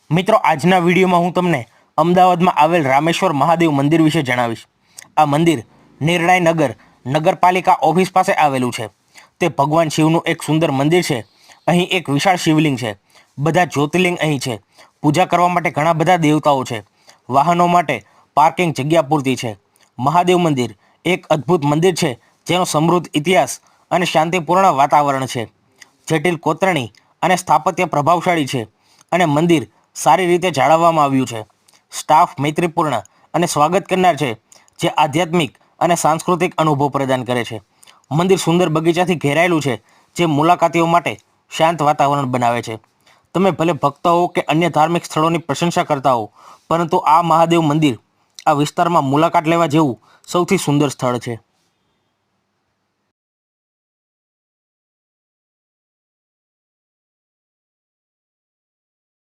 મિત્રો, આજના વિડીયોમાં હું તમને અમદાવાદમાં આવેલ રામેશ્વર મહાદેવ મંદિર વિશે જણાવીશ. આ મંદિર નિર્ણય નગર નગરપાલિકા ઓફિસ પાસે આવેલું છે. તે ભગવાન શિવનું એક સુંદર મંદિર છે. અહીં એક વિશાળ શિવલિંગ છે. બધા જ્યોતિર્લિંગ અહીં છે. પૂજા કરવા માટે ઘણા બધા દેવતાઓ છે. વાહનો માટે પાર્કિંગ જગ્યા પૂરતી છે. મહાદેવ મંદિર એક અદ્ભુત મંદિર છે જેનો સમૃદ્ધ ઇતિહાસ અને શાંતિપૂર્ણ વાતાવરણ છે. જટિલ કોતરણી અને સ્થાપત્ય પ્રભાવશાળી છે અને મંદિર સારી રીતે જાળવવામાં આવ્યું છે. સ્ટાફ મૈત્રીપૂર્ણ અને સ્વાગત કરનાર છે, જે આધ્યાત્મિક અને સાંસ્કૃતિક અનુભવ પ્રદાન કરે છે. મંદિર સુંદર બગીચાથી ઘેરાયેલું છે, જે મુલાકાતીઓ માટે શાંત વાતાવરણ બનાવે છે. તમે ભલે ભક્ત હો કે અન્ય ધાર્મિક સ્થળોની પ્રશંસા કરતા હો, પરંતુ આ મહાદેવ મંદિર આ વિસ્તારમાં મુલાકાત લેવા જેવું સૌથી સુંદર સ્થળ છે.